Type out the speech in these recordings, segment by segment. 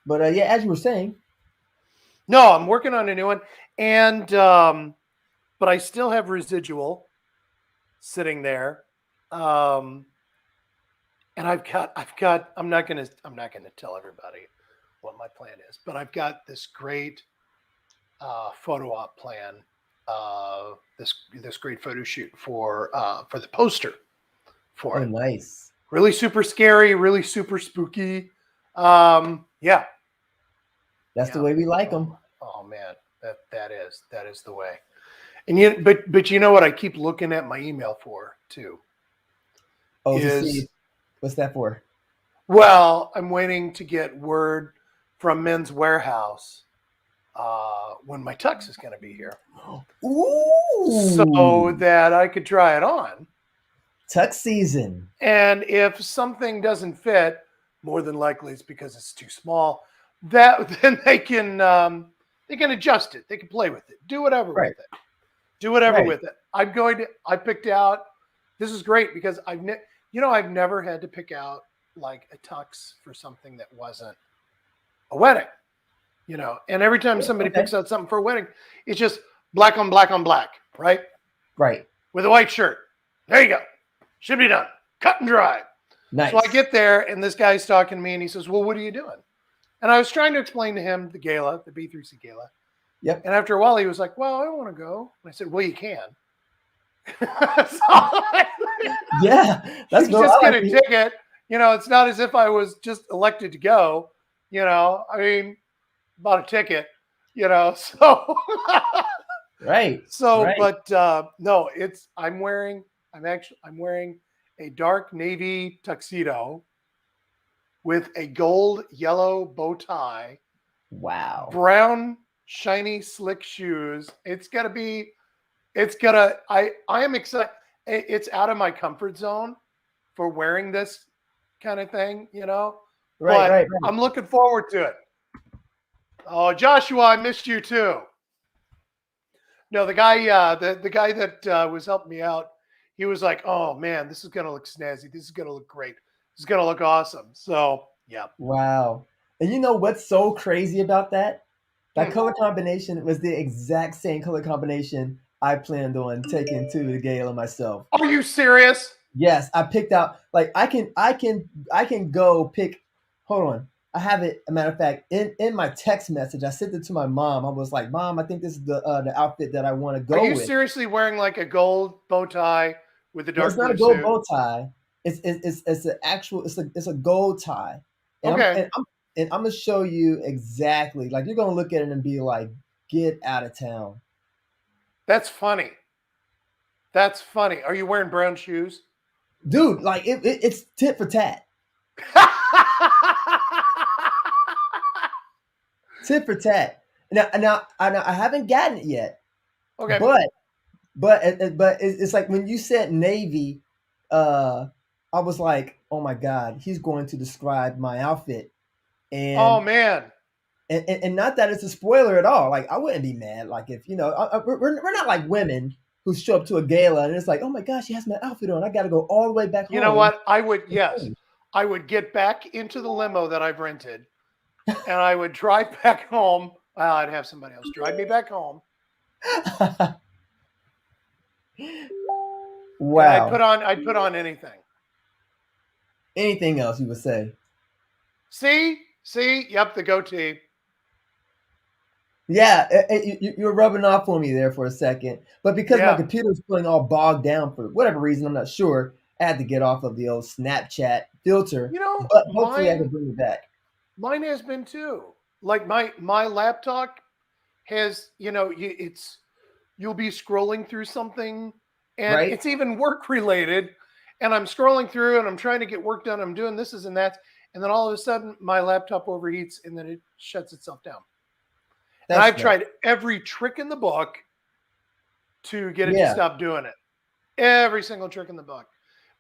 But yeah, as you were saying, No, I'm working on a new one, and but I still have Residual sitting there, um, and I'm not gonna tell everybody what my plan is, but I've got this great photo op plan, this great photo shoot for the poster for oh, it. nice. Really super scary, really super spooky. Yeah, That's the yeah. way we like Oh, them. oh man, that is the way. And yet, but you know what? I keep looking at my email for too. Oh, to see Is what's that for? well, I'm waiting to get word from Men's Warehouse when my tux is going to be here, so Ooh, that I could try it on. tux season. And if something doesn't fit, more than likely it's because it's too small. That then they can adjust it. They can play with it. Do whatever with Right, it. Do whatever right. with it. I'm going to. I picked out. This is great because I've never had to pick out like a tux for something that wasn't a wedding. And every time somebody Okay, picks out something for a wedding, it's just black on black on black, right? right. With a white shirt. There you go. Should be done. Cut and dry. So I Nice. get there and this guy's talking to me and he says, "Well, what are you doing?" And I was trying to explain to him the gala, the B3C gala. Yep. And after a while, he was like, "Well, I don't want to go." And I said, "Well, you can." So Yeah, you that's can no. just I get like a to. ticket. It's not as if I was just elected to go. I mean, bought a ticket. So Right, so, right. but no, I'm wearing a dark navy tuxedo with a gold yellow bow tie, Wow. brown shiny slick shoes. I am excited. It's out of my comfort zone for wearing this kind of thing, Right, but right, right. I'm looking forward to it. Oh, Joshua, I missed you too. No, the guy that was helping me out, he was like, "Oh man, this is gonna look snazzy. This is gonna look great. This is gonna look awesome." So yeah. Wow. And you know what's so crazy about that? That Hmm. color combination was the exact same color combination I planned on taking to the gala myself. Are you serious? Yes, I picked out like I can go pick. Hold on, I have it. A matter of fact, in my text message, I sent it to my mom. I was like, "Mom, I think this is the outfit that I want to Are go you with." seriously wearing like a gold bow tie with a No, it's dark not a blue gold suit? bow tie. It's an actual it's a gold tie, and I'm Okay, and I'm and I'm gonna show you exactly. Like you're gonna look at it and be like, "Get out of town, that's funny. That's funny. Are you wearing brown shoes? dude!" Like it's tit for tat, tit for tat. Now I haven't gotten it yet, Okay. but it's like when you said navy, uh, I was like, "Oh my god, he's going to describe my outfit," Oh and man. and not that it's a spoiler at all. Like I wouldn't be mad. Like if we're not like women who show up to a gala and it's like, oh my gosh, she has my outfit on. I got to go all the way back You know home. what? I would get back into the limo that I've rented and I would drive back home. Well, I'd have somebody else drive me back home and Wow. I'd put on anything. Anything else you would say? See, yep, the goatee. Yeah, you're rubbing off on me there for a second, but because my Yeah. computer was feeling all bogged down for whatever reason, I'm not sure. I had to get off of the old Snapchat filter, but hopefully I can Mine bring it back. mine has been too. Like my laptop has, you'll be scrolling through something and Right? it's even work related and I'm scrolling through and I'm trying to get work done. I'm doing this and that and then all of a sudden my laptop overheats and then it shuts itself down. And That's I've right. tried every trick in the book to get it to Yeah. stop doing it. Every single trick in the book.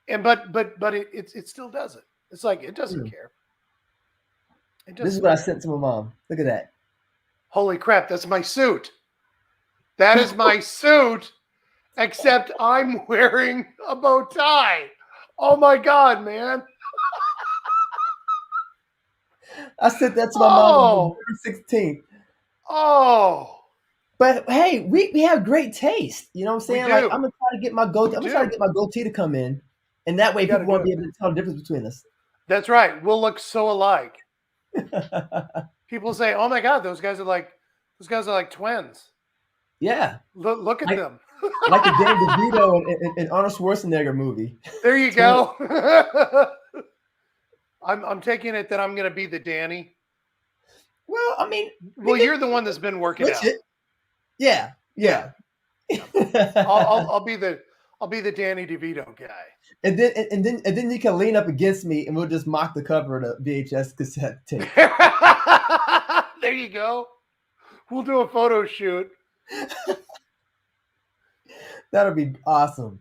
And but it still does it. It's like it doesn't Hmm. care. It This is doesn't what I care. sent to my mom. Look at that. Holy crap, that's my suit. That is my suit, except I'm wearing a bow tie. Oh my god, man. I sent that to my mom on Oh, November 16th. oh, But hey, we have great taste. You know what I'm we saying? Like do. I'm gonna try to get my goatee. We I'm gonna try to do. get my goatee to come in, and that You way got to people do won't it, be able man. to tell the difference between us. That's right. We'll look so alike. People say, "Oh my God, those guys are like twins." Yeah, Look at like them. like the Danny DeVito and Arnold Schwarzenegger movie. There you Twin. go. I'm taking it that I'm going to be the Danny. Well, I mean, Well, you're the one that's been working switch out. it. Yeah, Yeah, yeah. yeah. I'll be the Danny DeVito guy. And then you can lean up against me, and we'll just mock the cover of the VHS cassette tape. There you go. We'll do a photo shoot. That'll be awesome.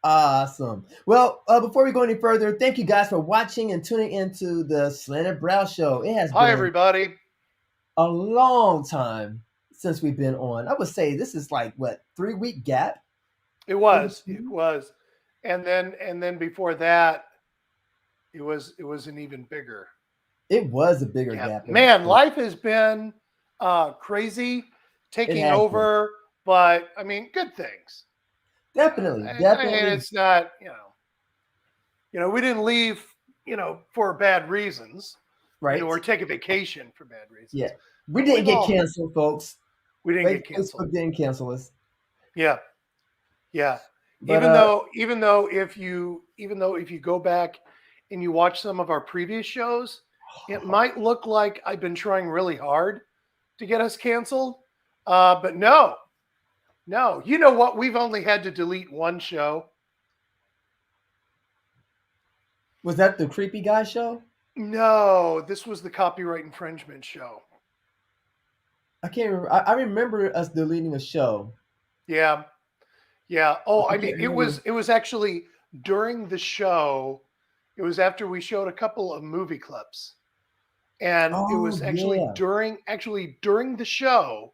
Awesome. Well, before we go any further, thank you guys for watching and tuning into the Slanted Brow Show. It has Hi, been everybody. a long time since we've been on. I would say this is like what 3 week gap. It was, and then before that, it was an even bigger. It was a bigger Yeah, gap. man, life has been crazy, It taking has been. over, but I mean, good things. Definitely, And definitely. it's not, we didn't leave, for bad reasons, Right. or take a vacation for bad Yeah. reasons, We but didn't we've get all, canceled, folks. we didn't get canceled. Facebook didn't cancel us. Yeah, yeah. But Even though if you go back and you watch some of our previous shows, it might look like I've been trying really hard to get us canceled. But no. You know what? We've only had to delete one show. was that the creepy guy show? No, this was the copyright infringement show. I can't remember. I remember us deleting a show. Yeah. Yeah. Oh, I I can't mean, it remember. was actually during the show. It was after we showed a couple of movie clips. And it Oh was actually yeah, during the show,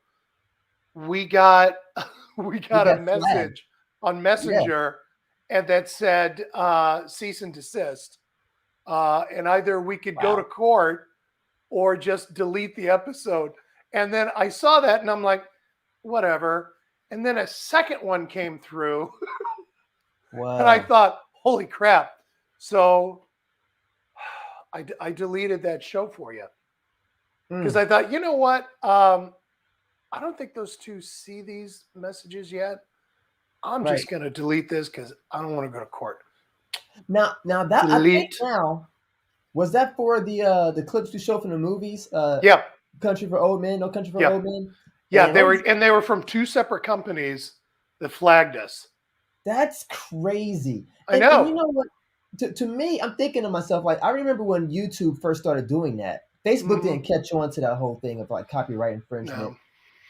we got we we got a got flagged. message on Yeah. Messenger, and that said cease and desist. And either we could go to Wow. court or just delete the episode. And then I saw that and I'm like, whatever. And then a second one came through and I Wow. thought, holy crap. So I deleted that show for you because Mm, I thought, you know what? I don't think those two see these messages yet. I'm right. just going to delete this because I don't want to go to court. Now that I think Delete. now was that for the clips we show from the movies? Yeah. Country for Old Men, No Country for Yeah. Old Men. Yeah. And They were from two separate companies that flagged us. that's crazy. I And you know. know what? To me, I'm thinking to myself, like, I remember when YouTube first started doing that. Facebook Mm-hmm. didn't catch on to that whole thing of like copyright infringement. No.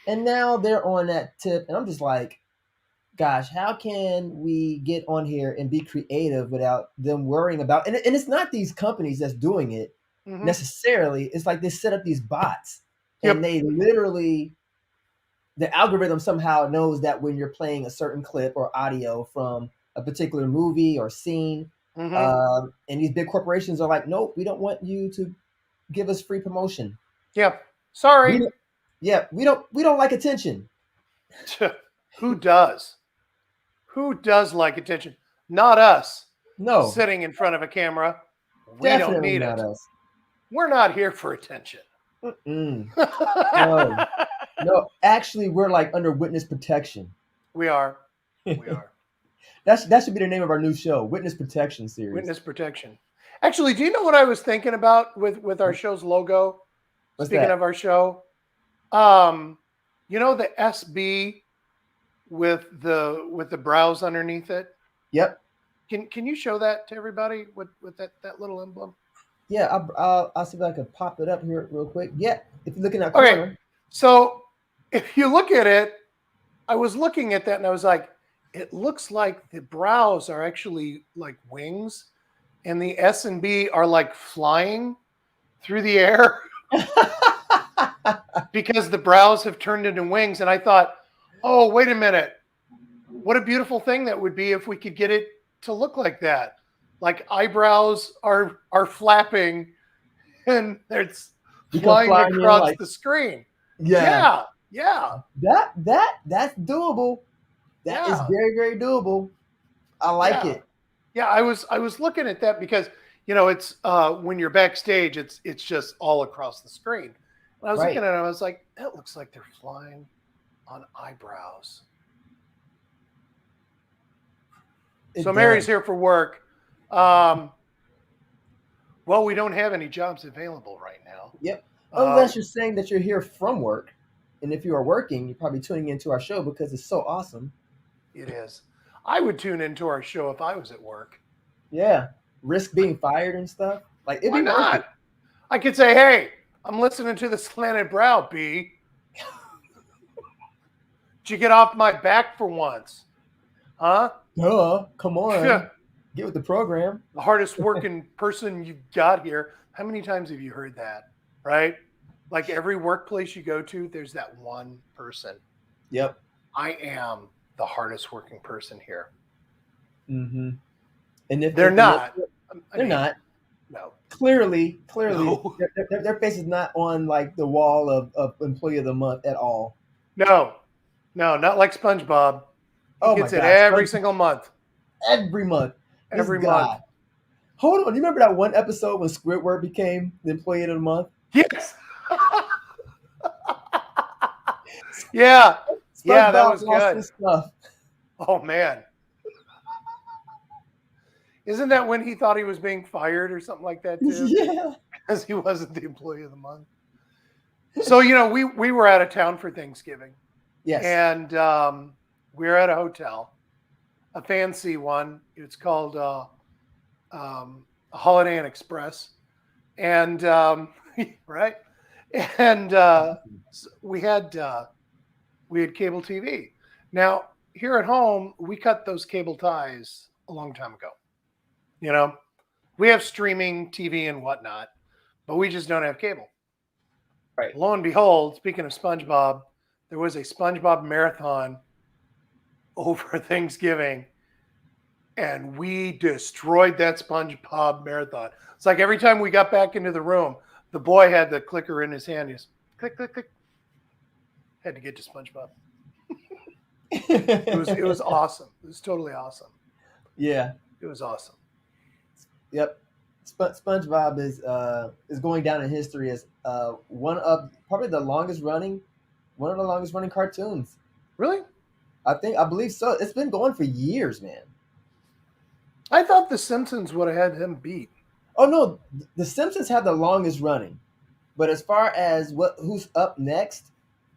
And now they're on that tip. And I'm just like, gosh, how can we get on here and be creative without them worrying about and it's not these companies that's doing it Mm-hmm. necessarily. It's like they set up these bots and Yep. they literally the algorithm somehow knows that when you're playing a certain clip or audio from a particular movie or scene, Mm-hmm. and these big corporations are like, nope, we don't want you to give us free promotion. Yeah. We Sorry. don't, yeah, we don't like attention. Who does? Who does like attention? Not us. No, Sitting in front of a camera. We don't definitely need not it. us. We're not here for attention. Mm-mm. No, no. Actually, we're like under witness protection. We are. We are. That should be the name of our new show, Witness Protection Series. Witness protection. Actually, do you know what I was thinking about with our show's logo? What's Speaking that? of our show, the SB with the brows underneath it. Yep. Can you show that to everybody with that little emblem? Yeah, I'll see if I can pop it up here real quick. Yeah, if you look in that Okay, corner. so if you look at it, I was looking at that and I was like, it looks like the brows are actually like wings, and the S and B are like flying through the air because the brows have turned into wings. And I thought, oh, wait a minute. What a beautiful thing that would be if we could get it to look like that. Like eyebrows are flapping and it's You come flying flying in across like, the screen. yeah, Yeah, yeah, that's doable. That is yeah, very, very doable. I like yeah, it. yeah. I was looking at that because it's when you're backstage, it's just all across the screen. And I was looking Right. at it, I was like, that looks like they're flying on eyebrows. So It Mary's does. here for work. Um, well, we don't have any jobs available right now. Yep. Uh, Unless you're saying that you're here from work. And if you are working, you're probably tuning into our show because it's so awesome. it is. I would tune into our show if I was at work. Yeah. Risk being fired and stuff. Like it'd Why be worth not? it. I could say, hey, I'm listening to the Slanted Brow, B. Did you get off my back for once? Huh? Duh. Come The on. Get with the program. hardest working person you've got here. How many times have you heard that? Right? Like every workplace you go to, there's that one person. Yep. I am the hardest working person here. Mm-hmm. And if They're and if not. I they're mean, not. no. Clearly, No. their face is not on like the wall of Employee of the Month at all. No. No, not like SpongeBob. He Oh my gets it gosh. every single month. Every month. This Every month. guy. Hold on. You remember that one episode when Squidward became the Employee of the Month? Yes. Yeah. Yeah, that SpongeBob was lost good. his stuff. Oh man. Isn't that when he thought he was being fired or something like that too? Yeah. Because he wasn't the employee of the month. So, we were out of town for Thanksgiving. Yes. And we were at a hotel, a fancy one. It's called Holiday Inn Express. And right. And we had cable TV. Now, here at home, we cut those cable ties a long time ago. We have streaming TV and whatnot, but we just don't have cable. Right. Lo and behold, speaking of SpongeBob, there was a SpongeBob marathon over Thanksgiving, and we destroyed that SpongeBob marathon. It's like every time we got back into the room, the boy had the clicker in his hand. He just click, click, click. Had to get to SpongeBob. It was awesome. It was totally awesome. Yeah. It was awesome. Yep. SpongeBob is going down in history as one of probably one of the longest running cartoons. Really? I believe so. It's been going for years, man. I thought The Simpsons would have had him beat. Oh no, The Simpsons have the longest running, but as far as who's up next,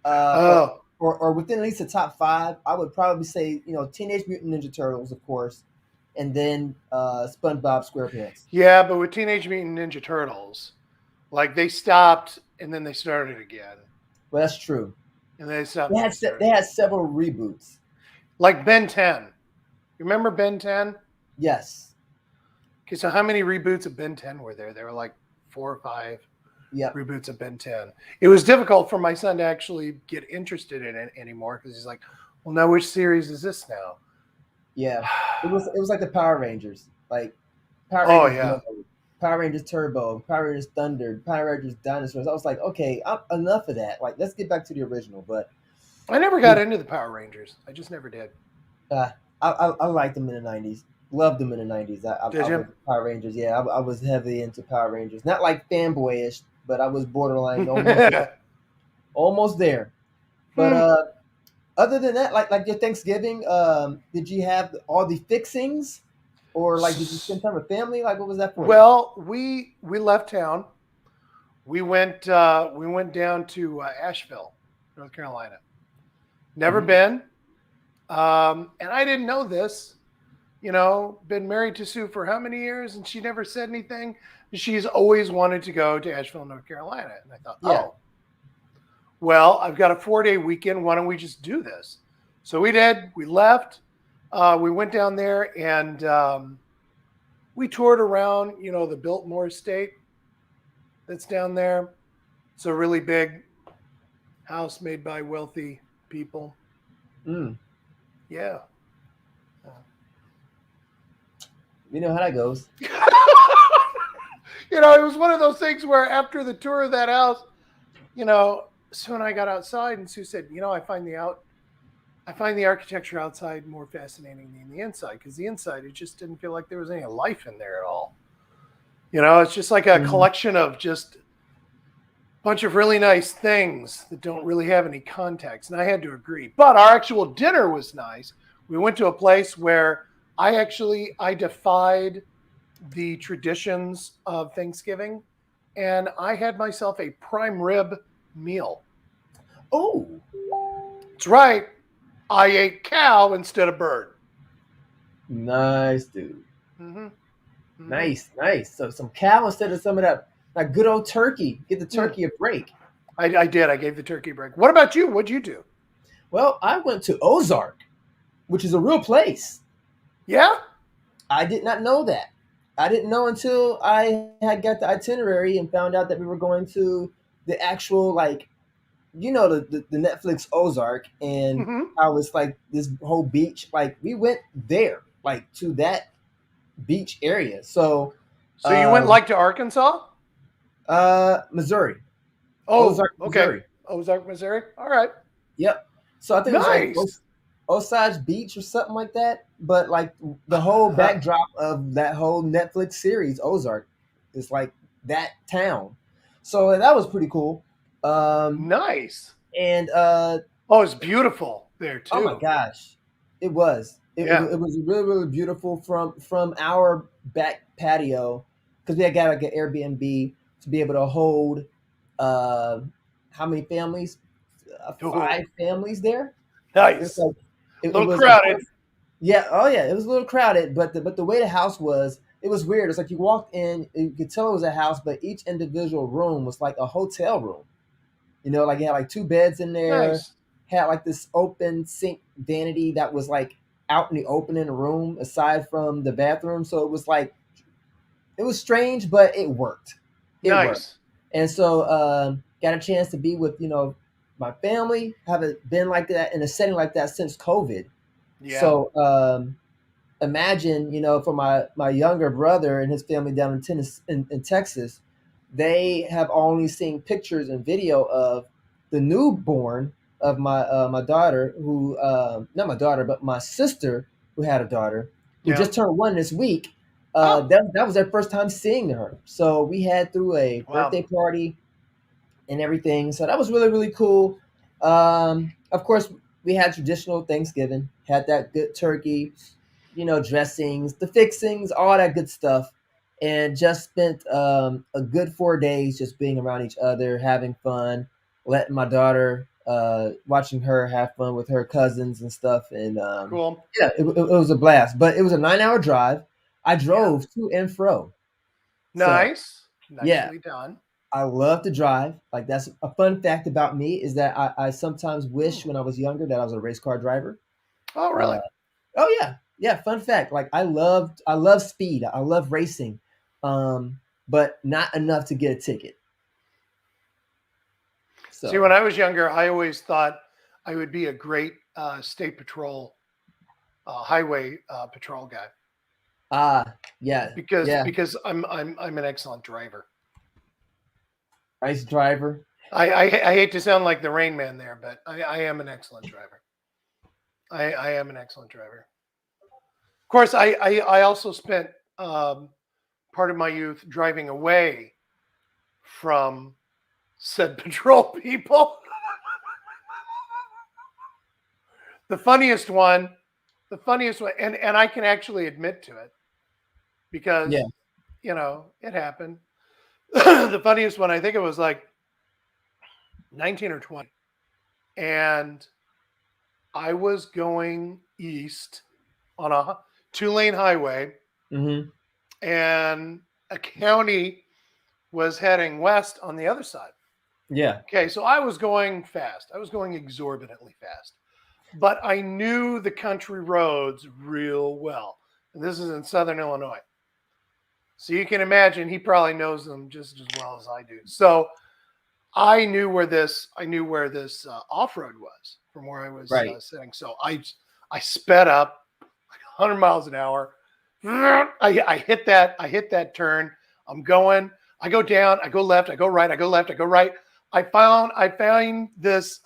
uh, Oh, or within at least the top five, I would probably say Teenage Mutant Ninja Turtles, of course, and then SpongeBob SquarePants. yeah, but with Teenage Mutant Ninja Turtles, like they stopped and then they started again, Well, that's true. and they stopped They and had they started they had again. several reboots. Like Ben 10. You remember Ben 10? Yes. Okay, so how many reboots of Ben 10 were there? There were like 4 or 5 Yep. reboots of Ben 10. It was difficult for my son to actually get interested in it anymore because he's like, well, now which series is this now? Yeah. It was like the Power Rangers, like Power Oh, Rangers yeah. Go, Power Rangers Turbo, Power Rangers Thunder, Power Rangers Dinosaurs. I was like, okay, enough of that. Like, let's get back to the original. But I never got into the Power Rangers. I just never did. I liked them in the '90s. Loved them in the '90s. Did I you? was Power Rangers. Yeah, I was heavily into Power Rangers. Not like fanboyish, but I was borderline almost there. But other than that, like your Thanksgiving, did you have all the fixings, or like did you spend time with family? Like, what was that for you? Well, we left town. We went down to Asheville, North Carolina. Never Mhm. been, and I didn't know this. Been married to Sue for how many years, and she never said anything. She's always wanted to go to Asheville, North Carolina, and I thought, Yeah. oh, well, I've got a 4-day weekend. Why don't we just do this? So we did. We left. We went down there and we toured around, the Biltmore Estate that's down there. It's a really big house made by wealthy people. Mm. Yeah. You know how that goes. You know, it was one of those things where after the tour of that house, you know, Sue and I got outside, and Sue said, you know, I find the architecture outside more fascinating than the inside, because the inside, it just didn't feel like there was any life in there at all. You know, it's just like a collection of just a bunch of really nice things that don't really have any context. And I had to agree. But our actual dinner was nice. We went to a place where I defied the traditions of Thanksgiving, and I had myself a prime rib meal. Oh, That's right. I ate cow instead of bird. nice, dude. Mm-hmm. Mm-hmm. Nice. So some cow instead of some of that good old turkey. Get the Mm. turkey a break. I did. I gave the turkey a break. What about you? What'd you do? Well, I went to Ozark, which is a real place. Yeah? I did not know that. I didn't know until I had got the itinerary and found out that we were going to the actual, like, the Netflix Ozark, and Mm-hmm. how it's like this whole beach. Like, we went there, like, to that beach area. So, So you went like to Arkansas? Missouri, Oh, Ozark, okay. Missouri. Ozark, Missouri. All right. Yep. So I think it was like Nice. Osage Beach or something like that. But like the whole backdrop of that whole Netflix series, Ozark, is like that town. So that was pretty cool. Nice. And Oh, it's beautiful there oh my too. gosh, it was. Yeah. It was really really beautiful from our back patio, because we had got like an Airbnb to be able to hold uh, how many families? Oh, 5 families there. It's nice. like A it little was, of crowded. course, yeah, oh yeah, it was a little crowded, but the way the house was, it was weird. It's like you walked in, you could tell it was a house, but each individual room was like a hotel room. Like you had like 2 beds in there, Nice. had like this open sink vanity that was like out in the open in the room aside from the bathroom. So it was like, it was strange, but it worked. It worked. Nice. And so got a chance to be with, my family. Haven't been like that in a setting like that since COVID. Yeah. So imagine, for my younger brother and his family down in Tennessee, in Texas, they have only seen pictures and video of the newborn of my daughter, who not my daughter, but my sister, who had a daughter who Yeah. just turned 1 this week. Oh, That was their first time seeing her. So we had through a wow. birthday party and everything. So that was really, really cool. Of course, we had traditional Thanksgiving, had that good turkey, dressings, the fixings, all that good stuff. And just spent a good 4 days just being around each other, having fun, letting my daughter, watching her have fun with her cousins and stuff. And Cool. yeah, it was a blast. But it was a 9-hour drive. I Yeah. drove to and fro. So Nice. yeah, Nicely done. I love to drive. Like, that's a fun fact about me, is that I sometimes wish Hmm. when I was younger that I was a race car driver. Oh, Uh, really? oh yeah, yeah. Fun fact. Like, I love speed. I love racing, but not enough to get a ticket. See, when So I was younger, I always thought I would be a great state patrol, highway patrol guy, yeah, because yeah. I'm an excellent driver. Race driver. I hate to sound like the Rain Man there, but I am an excellent driver. I am an excellent driver. Of course, I also spent part of my youth driving away from said patrol people. The funniest one, and I can actually admit to it Yeah. because it happened. The funniest one, I think it was like 19 or 20, and I was going east on a 2-lane highway, Mm-hmm. and a county was heading west on the other side. Yeah. Okay, so I was going fast. I was going exorbitantly fast, but I knew the country roads real well. And this is in Southern Illinois. So you can imagine he probably knows them just as well as I do. So I knew where this off road was from where I was Right. sitting. So I sped up like 100 miles an hour. I hit that turn. I'm going. I go down. I go left. I go right. I go left. I go right. I found this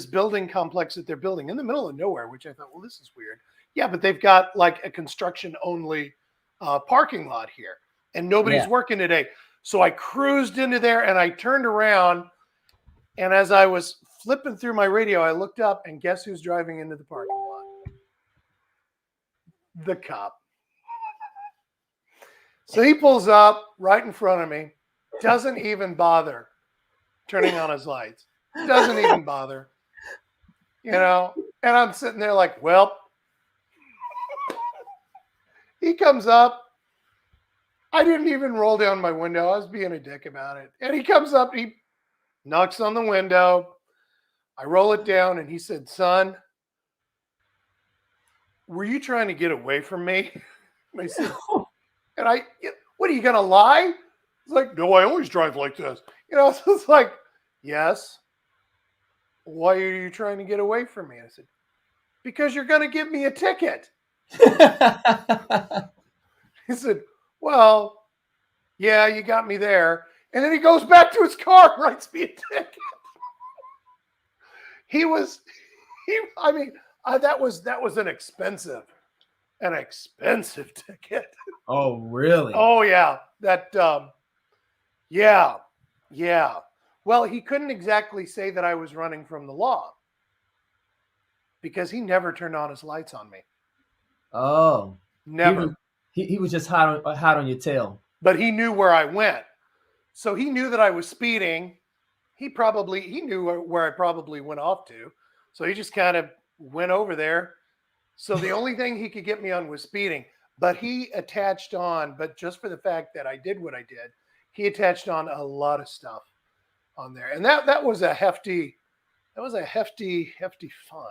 building complex that they're building in the middle of nowhere, which I thought, well, this is weird. Yeah, but they've got like a construction only parking lot here, and nobody's Yeah. working today. So I cruised into there, and I turned around, and as I was flipping through my radio, I looked up, and guess who's driving into the parking lot? The cop. So he pulls up right in front of me, doesn't even bother turning on his lights, doesn't even bother, and I'm sitting there like, well, he comes up. I didn't even roll down my window. I was being a dick about it. And he comes up, he knocks on the window. I roll it down, and he said, son, were you trying to get away from me? And I said, what are you going to lie? It's like, no, I always drive like this. So it's like, yes. Why are you trying to get away from me? I said, because you're going to give me a ticket. He said, well, yeah, you got me there. And then he goes back to his car and writes me a ticket. That was an expensive ticket. Oh, really? Oh, yeah. Yeah. Well, he couldn't exactly say that I was running from the law because he never turned on his lights on me. Oh, Never. He was just hot on your tail. But he knew where I went. So he knew that I was speeding. He knew where I probably went off to. So he just kind of went over there. So the only thing he could get me on was speeding. But he attached on, but just for the fact that I did what I did, he attached on a lot of stuff on there. And that was a hefty fine.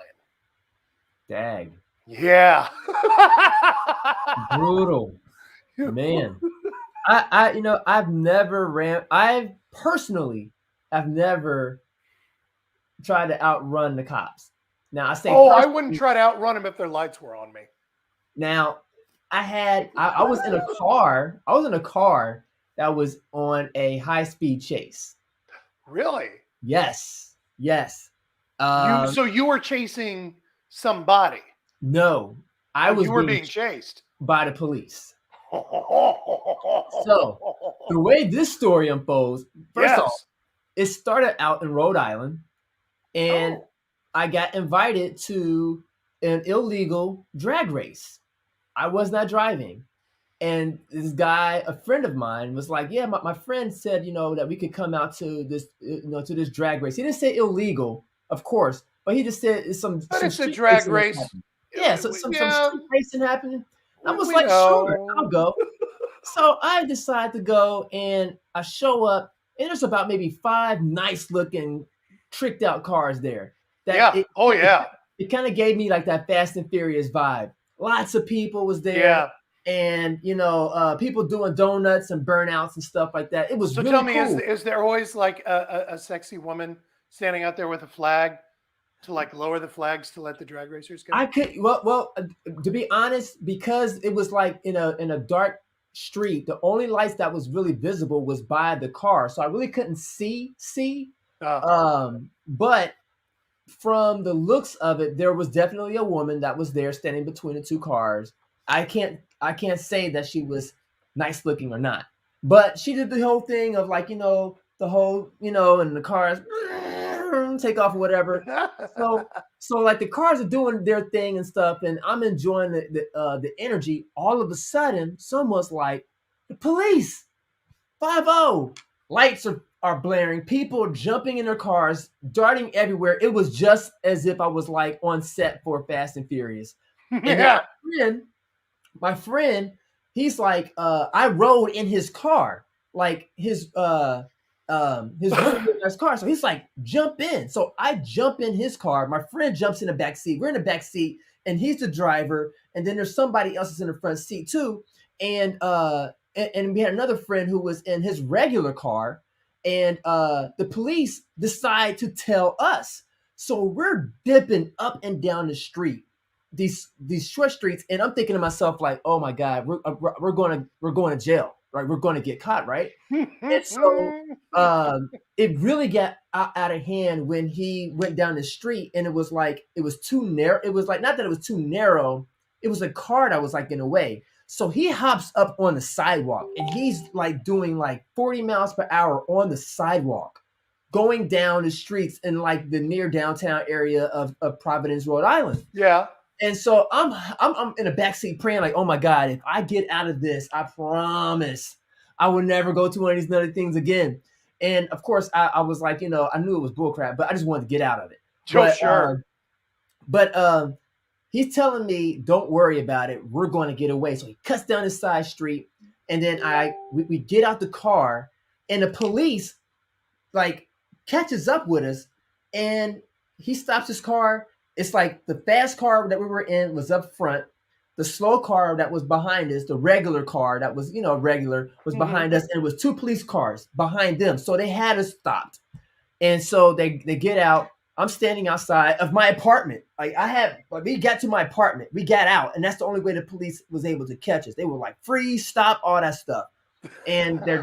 Dag. Yeah. Brutal. Man. I've never tried to outrun the cops. Now I say, I wouldn't try to outrun them if their lights were on me. Now, I was in a car. I was in a car that was on a high-speed chase. Really? Yes. So you were chasing somebody? No, I was being chased by the police. So the way this story unfolds, first off, it started out in Rhode Island, and I got invited to an illegal drag race. I was not driving. And this guy, a friend of mine, was like, yeah, my friend said, that we could come out to this, to this drag race. He didn't say illegal, of course, but he just said it's some drag race. Yeah, so some street racing happening. I was like, sure, I'll go. So I decide to go, and I show up, and there's about maybe 5 nice-looking, tricked-out cars there. It kind of gave me like that Fast and Furious vibe. Lots of people was there. Yeah. And people doing donuts and burnouts and stuff like that. It was so. Really Tell me, cool. Is there always like a sexy woman standing out there with a flag to like lower the flags to let the drag racers go? I could well to be honest, because it was like in a dark street. The only lights that was really visible was by the car, so I really couldn't see. But from the looks of it, there was definitely a woman that was there standing between the 2 cars. I can't say that she was nice looking or not, but she did the whole thing of like, the whole, and the cars take off or whatever. So like the cars are doing their thing and stuff, and I'm enjoying the energy. All of a sudden, someone's like, the police, 5-0, lights are blaring, people jumping in their cars, darting everywhere. It was just as if I was like on set for Fast and Furious. And my friend, he's like, I rode in his car, like his car. So he's like, jump in. So I jump in his car. My friend jumps in the back seat. We're in the back seat, and he's the driver. And then there's somebody else that's in the front seat too. And we had another friend who was in his regular car. And the police decide to tell us. So we're dipping up and down the street, these short streets, and I'm thinking to myself like, oh my God, we're going to jail, right? We're going to get caught, right? And so it really got out of hand when he went down the street, and it was too narrow. It was like, not that it was too narrow, it was a car that was like in the way. So he hops up on the sidewalk, and he's like doing like 40 miles per hour on the sidewalk, going down the streets in like the near downtown area of Providence, Rhode Island. Yeah. And so I'm in the backseat praying like, oh my God, if I get out of this, I promise I will never go to one of these other things again. And of course, I was like, I knew it was bullcrap, but I just wanted to get out of it. Oh, sure. But he's telling me, don't worry about it. We're going to get away. So he cuts down this side street, and then we get out the car, and the police like catches up with us, and he stops his car. It's like the fast car that we were in was up front. The slow car that was behind us, the regular car that was, regular, was behind us. And it was two police cars behind them. So they had us stopped. And so they get out. I'm standing outside of my apartment. We got to my apartment. We got out. And that's the only way the police was able to catch us. They were like, freeze, stop, all that stuff. And they're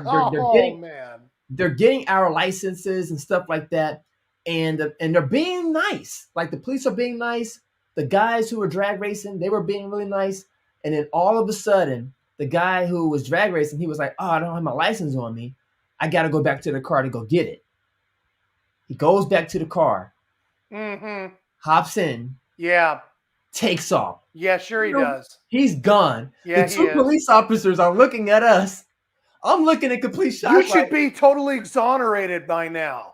getting our licenses and stuff like that. And they're being nice. Like, the police are being nice. The guys who were drag racing, they were being really nice. And then all of a sudden, the guy who was drag racing, he was like, oh, I don't have my license on me. I got to go back to the car to go get it. He goes back to the car, hops in, takes off. Yeah, sure he does. He's gone. Yeah, the two police officers are looking at us. I'm looking at complete shock. You should be totally exonerated by now.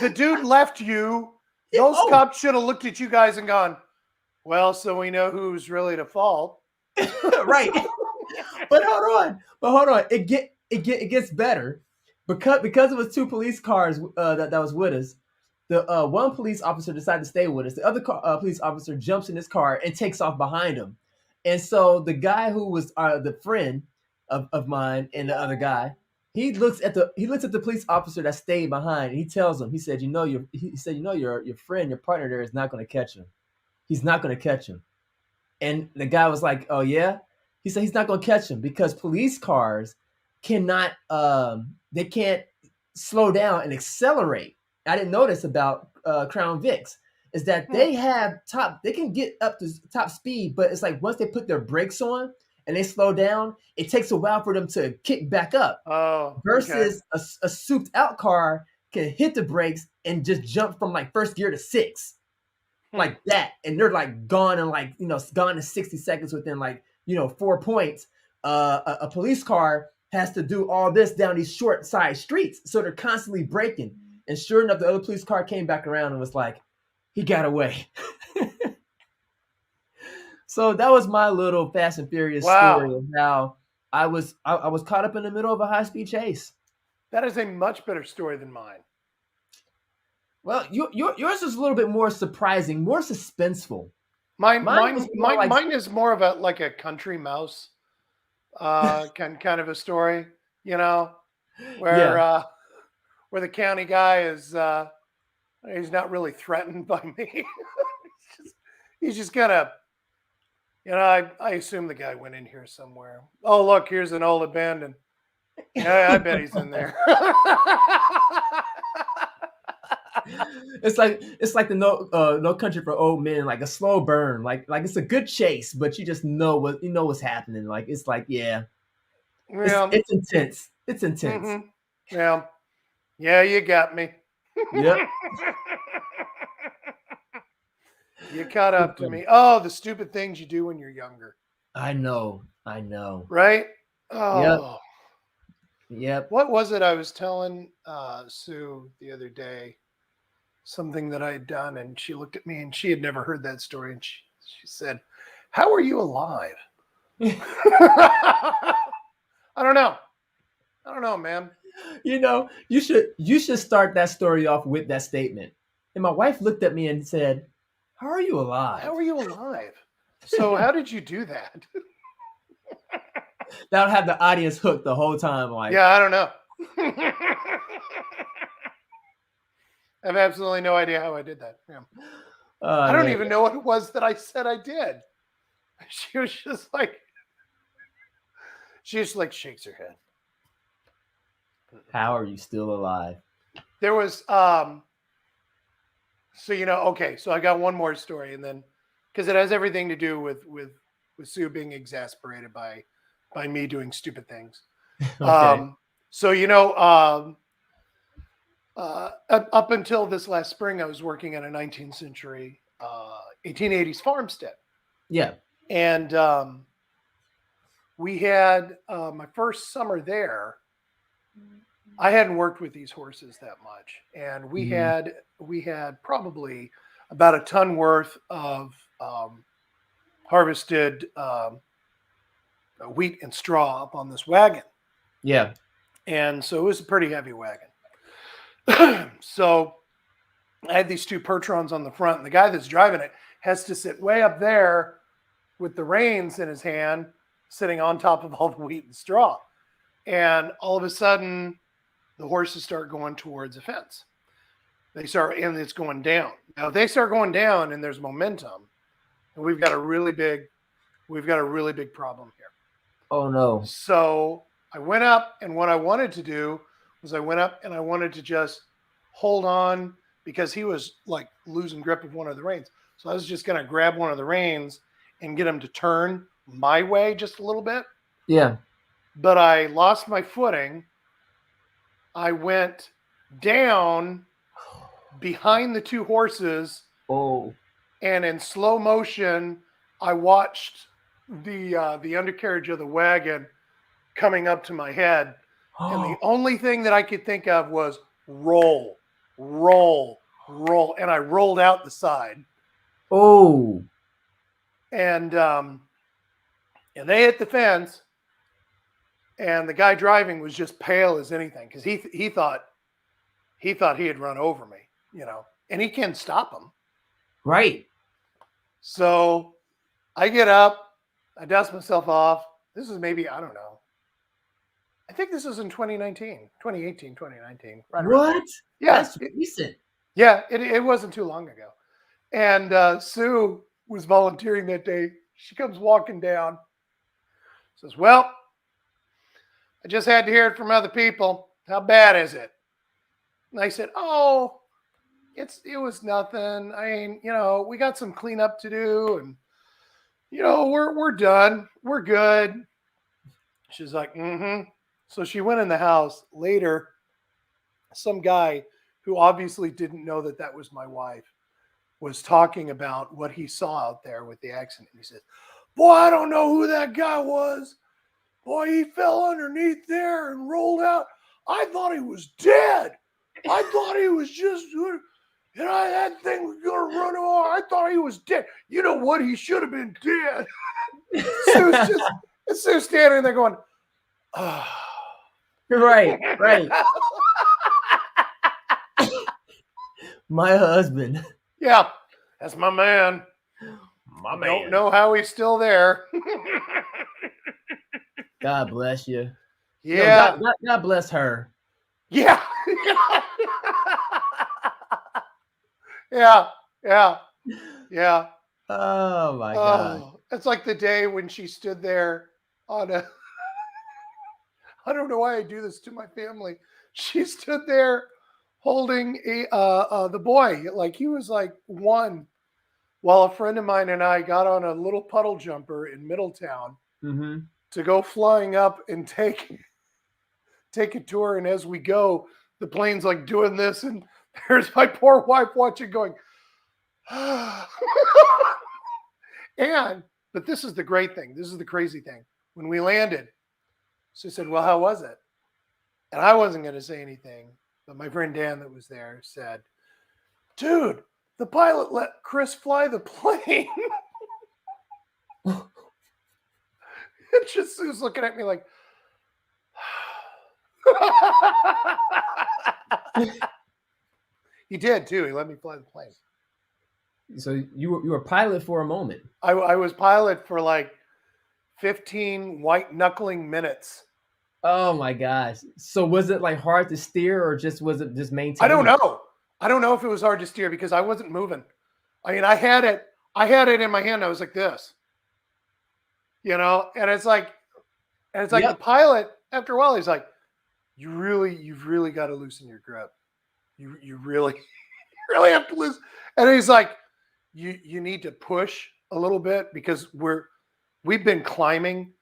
The dude left you. Those cops should have looked at you guys and gone, well, so we know who's really to fault. Right. But hold on. It gets better. Because it was two police cars that was with us. The one police officer decided to stay with us. The other police officer jumps in his car and takes off behind him. And so the guy who was the friend of mine and the other guy, he looks at the police officer that stayed behind, and he tells him, he said, your friend, your partner there is not going to catch him. He's not going to catch him. And the guy was like, oh yeah? He said he's not going to catch him because police cars cannot, they can't slow down and accelerate. I didn't notice about Crown Vics is that they can get up to top speed, but it's like once they put their brakes on and they slow down, it takes a while for them to kick back up. Oh, versus a souped out car can hit the brakes and just jump from like first gear to 6, like that, and they're like gone in gone in 60 seconds within 4 points. A police car has to do all this down these short side streets, so they're constantly braking. And sure enough, the other police car came back around and was like, he got away. So that was my little Fast and Furious story of how I was caught up in the middle of a high-speed chase. That is a much better story than mine. Well, yours is a little bit more surprising, more suspenseful. Mine is more of a country mouse kind of a story, where the county guy is he's not really threatened by me. he's just kind of, I assume the guy went in here somewhere. Oh, look, here's an old abandoned. Yeah, I bet he's in there. It's like the No Country for Old Men, like a slow burn, like it's a good chase, but you just know what's happening. Like it's like it's intense. It's intense. Mm-hmm. Yeah, you got me. Yep. You caught up to me. Oh, the stupid things you do when you're younger. I know. Right? Oh. Yep. What was it I was telling Sue the other day? Something that I had done, and she looked at me, and she had never heard that story, and she said, "How are you alive?" I don't know, man. You should start that story off with that statement. And my wife looked at me and said, "How are you alive?" How are you alive? So how did you do that? That'll have the audience hooked the whole time. Yeah, I don't know. I have absolutely no idea how I did that. Yeah. I don't even know what it was that I said I did. She was just like, She just like shakes her head. How are you still alive? There was so okay, so I got one more story, and then because it has everything to do with Sue being exasperated by me doing stupid things. Okay. So up until this last spring, I was working at a 19th century 1880s farmstead. Yeah. And we had my first summer there. I hadn't worked with these horses that much, and we had probably about a ton worth of harvested wheat and straw up on this wagon. Yeah. And so it was a pretty heavy wagon. So I had these two Pertrons on the front, and the guy that's driving it has to sit way up there with the reins in his hand, sitting on top of all the wheat and straw. And all of a sudden, the horses start going towards a fence. They start, and it's going down. Now, if they start going down and there's momentum, and we've got a really big problem here. Oh no. So I went up, and what I wanted to do was I went up and I wanted to just hold on because he was like losing grip of one of the reins. So I was just going to grab one of the reins and get him to turn my way just a little bit. Yeah. But I lost my footing. I went down behind the two horses. Oh. And in slow motion, I watched the undercarriage of the wagon coming up to my head. And the only thing that I could think of was roll, roll, roll. And I rolled out the side. Oh. And they hit the fence. And the guy driving was just pale as anything because he thought he had run over me, and he can't stop him. Right. So I get up, I dust myself off. This is maybe, I don't know. I think this was in 2018, 2019. Right. What? Yeah. That's recent. Yeah, it wasn't too long ago. And Sue was volunteering that day. She comes walking down, says, well, I just had to hear it from other people. How bad is it? And I said, oh, it was nothing. I mean, we got some cleanup to do, and we're done. We're good. She's like, mm-hmm. So she went in the house. Later, some guy who obviously didn't know that was my wife was talking about what he saw out there with the accident. He said, boy, I don't know who that guy was. Boy, he fell underneath there and rolled out. I thought he was dead. I thought he was just, that thing was going to run over. I thought he was dead. You know what? He should have been dead. Sue's standing there going, oh. Right. My husband. Yeah, that's my man. My man. Don't know how he's still there. God bless you. Yeah. No, God bless her. Yeah. Yeah. Oh my God. It's like the day when she stood there on a I don't know why I do this to my family. She stood there holding the boy, like he was like one, while a friend of mine and I got on a little puddle jumper in Middletown to go flying up and take a tour. And as we go, the plane's like doing this, and there's my poor wife watching, going, but this is the great thing. This is the crazy thing. When we landed, she said, well, how was it? And I wasn't going to say anything, but my friend Dan that was there said, dude, the pilot let Chris fly the plane. And just was looking at me like, he did too. He let me fly the plane. So you were pilot for a moment. I was pilot for like 15 white knuckling minutes. Oh my gosh. So was it like hard to steer, or was it just maintained? I don't know. I don't know if it was hard to steer because I wasn't moving. I mean, I had it in my hand. I was like this, and it's like, And it's like the Yep. pilot, after a while, he's like, you've really got to loosen your grip. You really, really have to lose. And he's like, you need to push a little bit because we've been climbing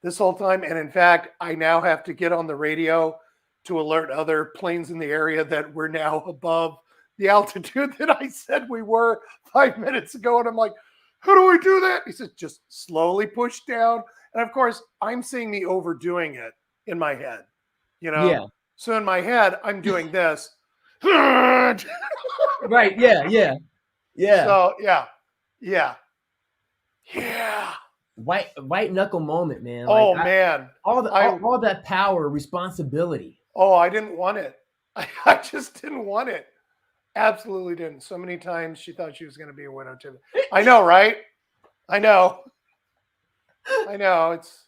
this whole time. And in fact, I now have to get on the radio to alert other planes in the area that we're now above the altitude that I said we were 5 minutes ago. And I'm like, how do we do that? He says, just slowly push down. And of course, I'm seeing me overdoing it in my head, you know? Yeah. So in my head, I'm doing this. So Right. Yeah. Yeah. Yeah. yeah. Yeah. Yeah. White knuckle moment, man. Like Oh man. all that power, responsibility. I didn't want it. I just didn't want it. Absolutely didn't. So many times she thought she was going to be a widow too. I know, right? I know. It's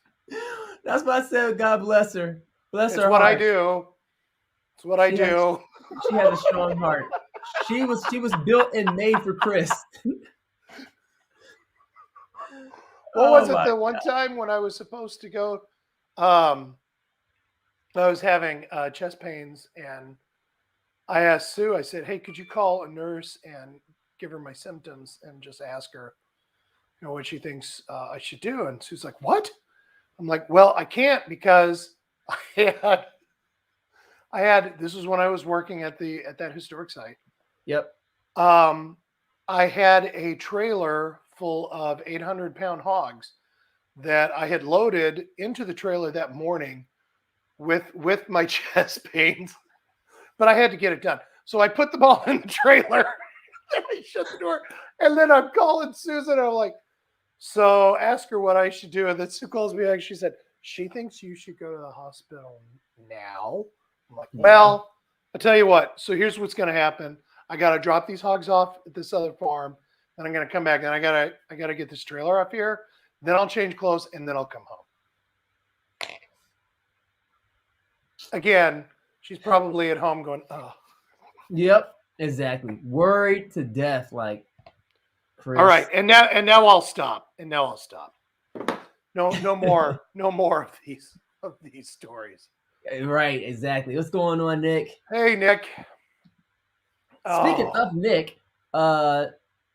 That's why I said, God bless her. Bless it's her what I heart. do. It's what I She has, do. she has a strong heart. She was built and made for Chris. What Oh was it my the one time when I was supposed to go? I was having chest pains, and I asked Sue. I said, "Hey, could you call a nurse and give her my symptoms and just ask her, what she thinks I should do?" And Sue's like, "What?" I'm like, "Well, I can't because I had this was when I was working at that historic site. Yep. I had a trailer full of 800-pound hogs that I had loaded into the trailer that morning with my chest pains, but I had to get it done. So I put them all in the trailer and I shut the door. And then I'm calling Susan. I'm like, so ask her what I should do. And then Sue calls me back. She said, she thinks you should go to the hospital now. I'm like, well, I'll tell you what. So here's what's going to happen. I got to drop these hogs off at this other farm. Then I'm going to come back and I gotta get this trailer up here. Then I'll change clothes and then I'll come home. Again, she's probably at home going, oh. Yep. Exactly. Worried to death, like Chris. All right, and now I'll stop. No more of these stories. Right. Exactly. What's going on, Nick? Hey, Nick. Speaking of Nick,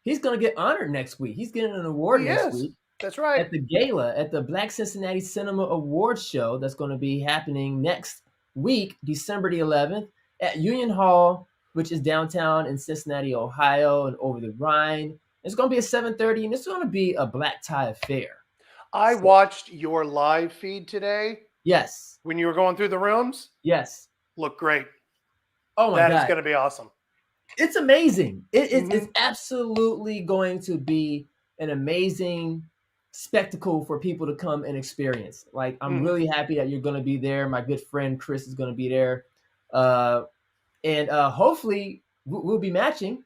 he's gonna get honored next week. He's getting an award next week. That's right. At the gala, at the Black Cincinnati Cinema Awards show that's going to be happening next week, December the 11th, at Union Hall, which is downtown in Cincinnati, Ohio, and over the Rhine. It's going to be at 7:30, and it's going to be a black tie affair. I watched your live feed today. Yes. When you were going through the rooms? Yes. Looked great. Oh, my God. That is going to be awesome. It's amazing. It's absolutely going to be an amazing spectacle for people to come and experience. Like, I'm really happy that you're going to be there. My good friend Chris is going to be there. And hopefully we'll be matching.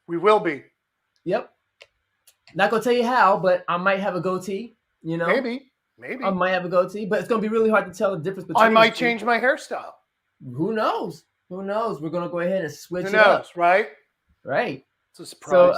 We will be. Yep. Not going to tell you how, but I might have a goatee, Maybe. I might have a goatee, but it's going to be really hard to tell the difference between I might change my hairstyle. Who knows? We're going to go ahead and switch it up. Right? Right. It's a surprise.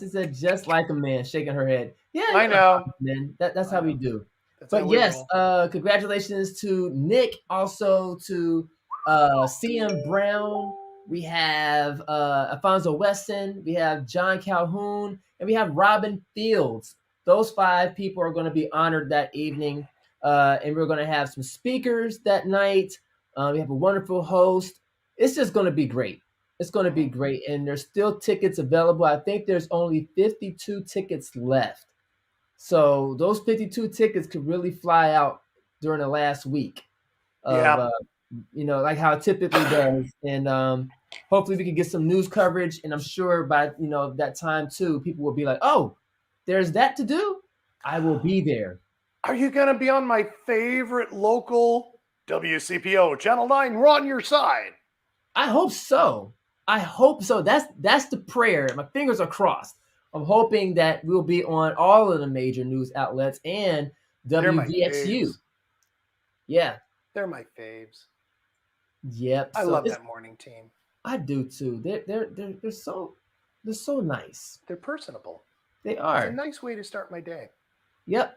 So she said, just like a man, shaking her head. Yeah, I know. Man. That's how we do. That's but yes, congratulations to Nick, also to CM Brown. We have Alfonso Weston. We have John Calhoun. And we have Robin Fields. Those 5 people are going to be honored that evening. And we're going to have some speakers that night. We have a wonderful host. It's just going to be great. It's going to be great. And there's still tickets available. I think there's only 52 tickets left. So those 52 tickets could really fly out during the last week of, like how it typically does. And hopefully we can get some news coverage. And I'm sure by, that time too, people will be like, oh, there's that to do. I will be there. Are you going to be on my favorite local WCPO Channel 9? We're on your side. I hope so. That's the prayer. My fingers are crossed. I'm hoping that we'll be on all of the major news outlets and WVXU. Yeah. They're my faves. Yep. I love that morning team. I do too. They're so nice. They're personable. They are. It's a nice way to start my day. Yep.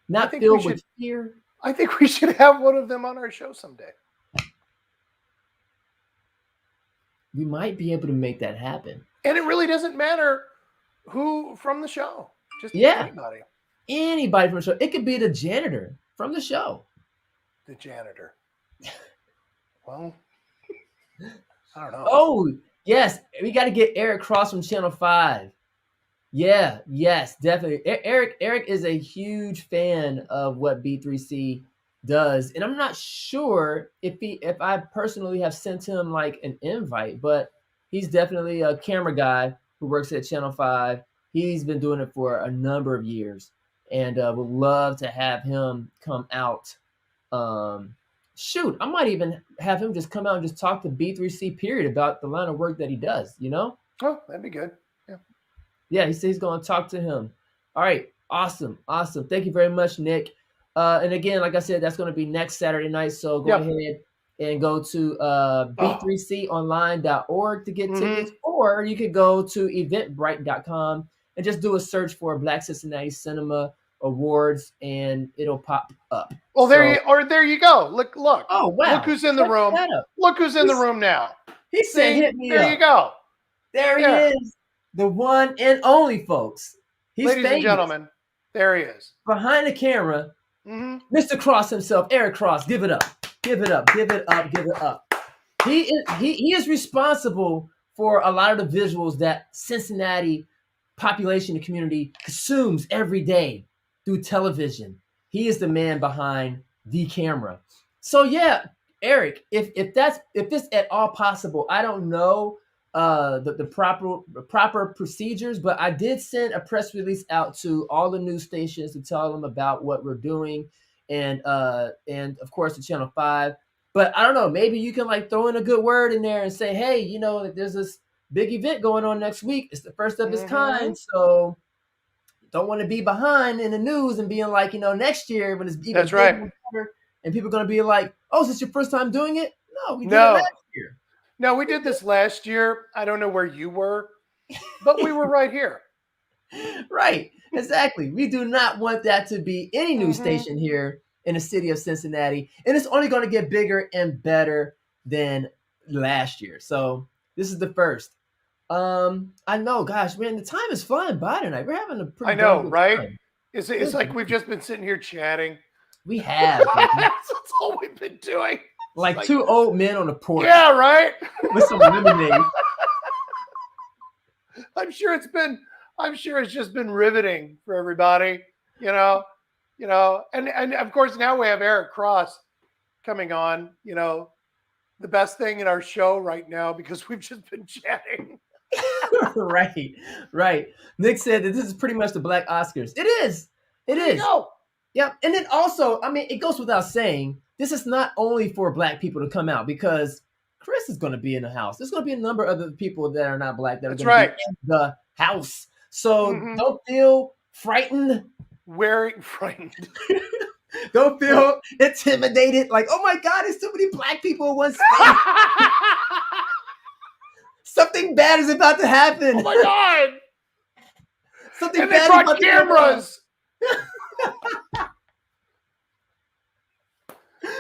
Not filled with fear. I think we should have one of them on our show someday. We might be able to make that happen. And it really doesn't matter who from the show. Just anybody. Anybody from the show. It could be the janitor from the show. The janitor. Well, I don't know. Oh, yes. We got to get Eric Cross from Channel 5. Yeah, yes, definitely. Eric is a huge fan of what B3C does, and I'm not sure if I personally have sent him like an invite, but he's definitely a camera guy who works at Channel 5. He's been doing it for a number of years, and would love to have him come out. Shoot, I might even have him just come out and just talk to B3C period about the line of work that he does, you know? Oh, that'd be good. Yeah, he said he's going to talk to him. All right, awesome. Thank you very much, Nick. And again, like I said, that's going to be next Saturday night. So go ahead and go to b3conline.org to get tickets, or you could go to eventbrite.com and just do a search for Black Cincinnati Cinema Awards, and it'll pop up. Well, there you go. Look. Oh, wow. Look who's in the room. Look who's in the room now. He said, "Hit me up." There you go. There he is. The one and only, folks. Ladies and gentlemen, there he is. Behind the camera, Mr. Cross himself, Eric Cross. Give it up. Give it up. Give it up. Give it up. He is responsible for a lot of the visuals that Cincinnati population and community consumes every day through television. He is the man behind the camera. So yeah, Eric, if this at all possible, I don't know the proper procedures, but I did send a press release out to all the news stations to tell them about what we're doing, and of course the Channel 5. But I don't know, maybe you can like throw in a good word in there and say, hey, you know, there's this big event going on next week. It's the first of its kind, so don't want to be behind in the news and being like, you know, next year when it's even that's right, and people are going to be like, oh, is this your first time doing it? No, we did it last year. No, we did this last year. I don't know where you were, but we were right here. Right, exactly. We do not want that to be any news station here in the city of Cincinnati, and it's only going to get bigger and better than last year. So this is the first. I know, gosh, man, the time is flying by tonight. We're having a pretty good right? Time. It's like we've just been sitting here chatting. We have. That's all we've been doing. Like two old men on a porch. Yeah, right. With some lemonade. I'm sure it's just been riveting for everybody, you know, and of course now we have Eric Cross coming on, you know, the best thing in our show right now because we've just been chatting. Right. Nick said that this is pretty much the Black Oscars. It is. Yep. And then also, I mean, it goes without saying, this is not only for Black people to come out because Chris is going to be in the house. There's going to be a number of other people that are not Black that are going to be in the house. So don't feel frightened. Frightened. Don't feel intimidated. Like, oh my God, there's so many Black people in one space. Something bad is about to happen. Oh my God. Something and bad they brought cameras.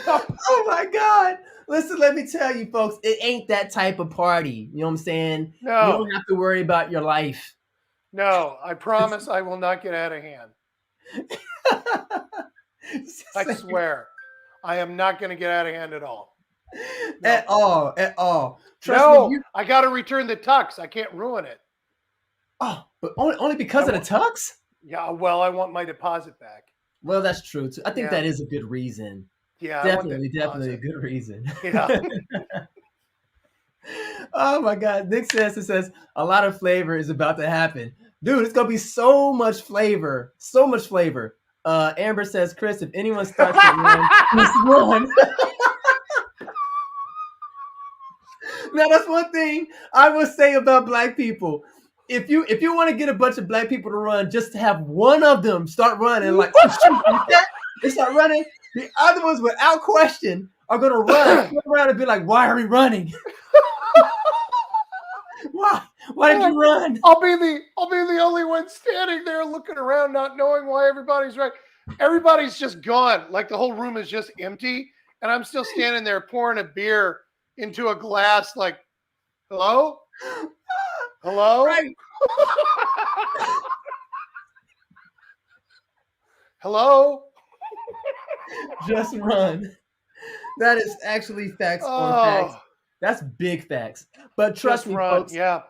Oh my God. Listen, let me tell you folks, it ain't that type of party. You know what I'm saying? No. You don't have to worry about your life. No, I promise I will not get out of hand. I swear. I am not going to get out of hand at all. No. At all. Trust me. I got to return the tux. I can't ruin it. Oh, but only because of the tux? Yeah, well, I want my deposit back. Well, that's true too. I think that is a good reason. Yeah, definitely a good reason. Yeah. Oh my God. Nick says a lot of flavor is about to happen. Dude, it's gonna be so much flavor. Amber says, Chris, if anyone starts to run, just run. Now that's one thing I will say about Black people. If you want to get a bunch of Black people to run, just to have one of them start running, like, oh shoot, they start running. The other ones, without question, are gonna turn around and be like, "Why are we running? Why did you run?" I'll be the only one standing there looking around, not knowing why everybody's right. everybody's just gone. Like the whole room is just empty. And I'm still standing there pouring a beer into a glass like, hello? Hello? Right. Hello? Just run. That is actually facts on facts. Oh, That's big facts. But trust just me, run. folks, Yeah,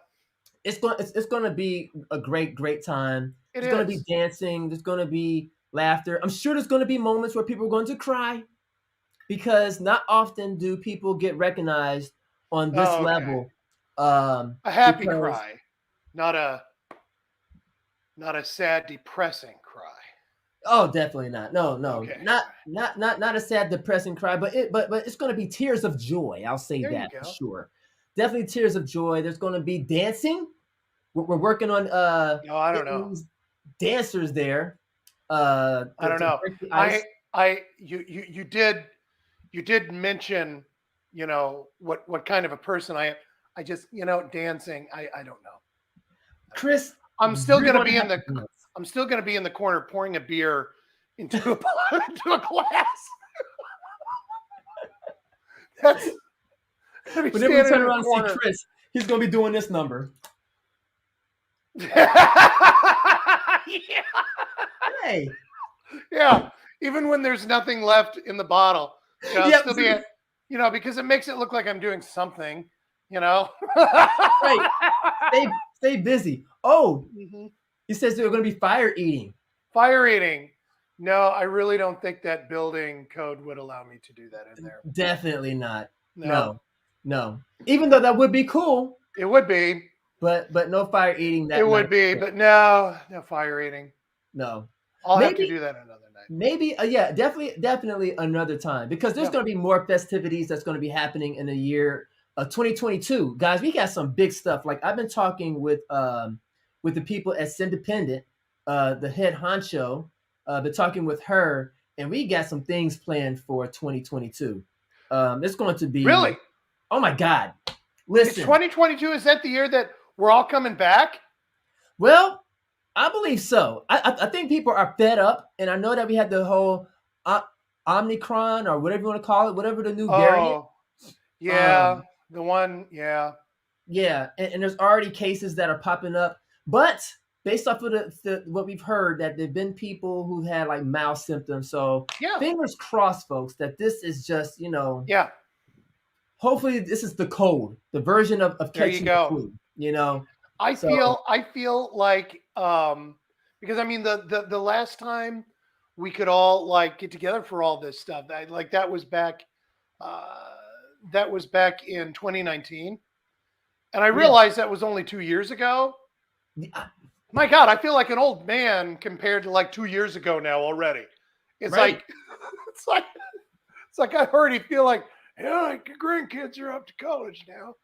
it's going to be a great time. it There's going to be is. dancing. There's going to be laughter. I'm sure there's going to be moments where people are going to cry because not often do people get recognized on this Oh, okay. level. A happy Because cry, not a sad, depressing cry. oh, definitely not. No, Okay. not a sad, depressing cry, but it's going to be tears of joy. I'll say There you that for go. sure. Definitely tears of joy. There's going to be dancing. We're working on No, I don't know. getting these dancers there. I don't know. break the ice. You did mention, what kind of a person I am. I just, dancing. I don't know. Chris, I'm still you're gonna gonna be in have the to dance. I'm still gonna be in the corner pouring a beer into into a glass. That's gonna be But then we standing turn in the around and corner. see Chris. He's gonna be doing this number. Yeah. Hey, Yeah. Even when there's nothing left in the bottle, I'll yep, still be because it makes it look like I'm doing something, right. Stay busy. Oh, Mhm. he says they're gonna be fire eating. Fire eating. No, I really don't think that building code would allow me to do that in there. Definitely not. No. No. Even though that would be cool, It would be. but no fire eating that It would night. be, but no fire eating. No. I'll have to Maybe do that another night. Maybe, yeah, definitely another time because there's Yeah. going to be more festivities that's going to be happening in the year 2022. Guys, we got some big stuff. Like I've been talking with the people at Independent, the head honcho. Been talking with her, and we got some things planned for 2022. It's going to be Really? Oh my God! It's Listen, 2022. Is that the year that we're all coming back? well, I believe so. I think people are fed up, and I know that we had the whole Omicron or whatever you want to call it, whatever the new variant. Yeah, the one, yeah. Yeah, and there's already cases that are popping up, but based off of what we've heard, that there've been people who had like mild symptoms. So Yeah. fingers crossed, folks, that this is just Yeah. Hopefully this is the code, the version of There you catching go. the flu. I feel like because I mean the last time we could all like get together for all this stuff, that was back in 2019, and I realized that was only 2 years ago. My God, I feel like an old man compared to like 2 years ago now already. It's Right. like it's like I already feel like, yeah, like your grandkids are up to college now,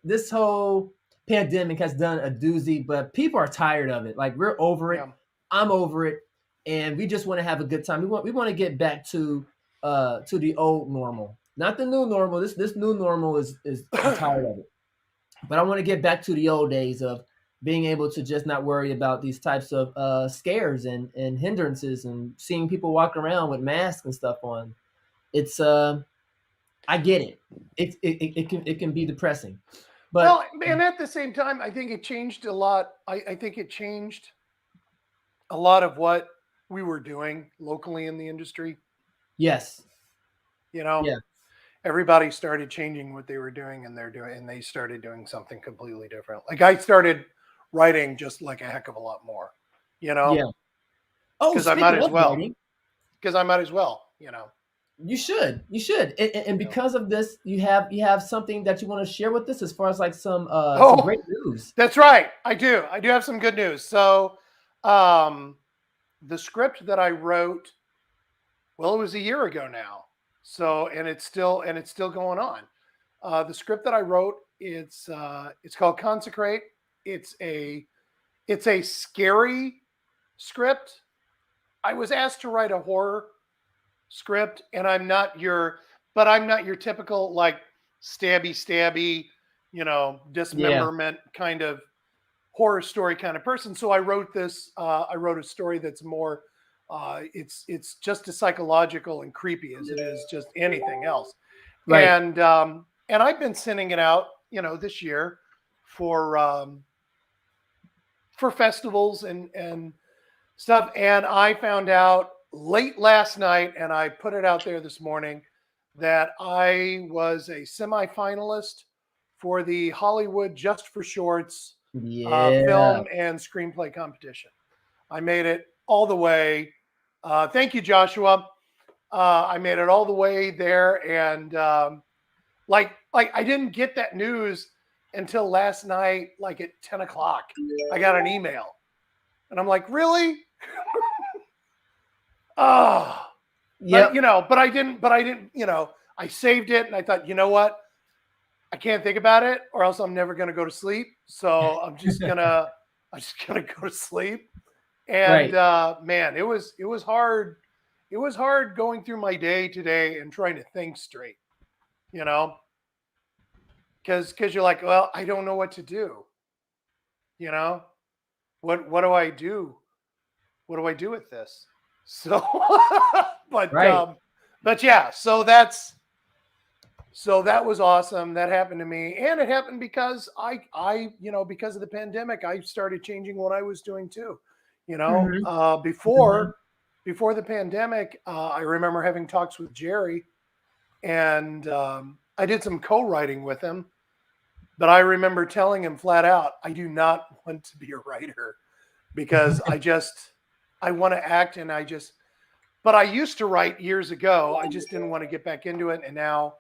This whole pandemic has done a doozy, but people are tired of it. Like we're over it. Yeah. I'm over it, and we just want to have a good time. We want to get back to the old normal, not the new normal. This new normal is I'm tired of it. But I want to get back to the old days of being able to just not worry about these types of scares and hindrances and seeing people walk around with masks and stuff on. It's I get it. It can be depressing, but well, and at the same time, I think it changed a lot. I think it changed a lot of what we were doing locally in the industry. yes, Yeah. Everybody started changing what they were doing, and they started doing something completely different. Like I started writing just like a heck of a lot more, yeah. Oh, because I might as well. Writing, Because I might as well, You should, and because of this, you have something that you want to share with us as far as like some great news. That's right. I do have some good news. So, the script that I wrote, well, it was a year ago now. So, and it's still going on. The script that I wrote, it's called Consecrate. It's a scary script. I was asked to write a horror script, and I'm not your typical like stabby, dismemberment kind of horror story kind of person. So I wrote this. I wrote a story that's more. It's just as psychological and creepy as it is just anything else. Right. And I've been sending it out, this year for festivals and stuff. And I found out late last night, and I put it out there this morning, that I was a semifinalist for the Hollywood Just for Shorts film and screenplay competition. I made it all the way. Thank you, Joshua. I made it all the way there, and like I didn't get that news until last night, like at 10 o'clock. I got an email, and I'm like, really? Oh, yeah. But I didn't. I saved it, and I thought, you know what? I can't think about it, or else I'm never going to go to sleep. So I'm just gonna go to sleep. And man, it was hard. It was hard going through my day today and trying to think straight, because you're like, well, I don't know what to do. What do I do? What do I do with this? So, but yeah, so that was awesome. That happened to me, and it happened because I because of the pandemic, I started changing what I was doing too. Before the pandemic, I remember having talks with Jerry, and I did some co-writing with him. But I remember telling him flat out, I do not want to be a writer because I want to act, and but I used to write years ago. I just didn't want to get back into it. And now,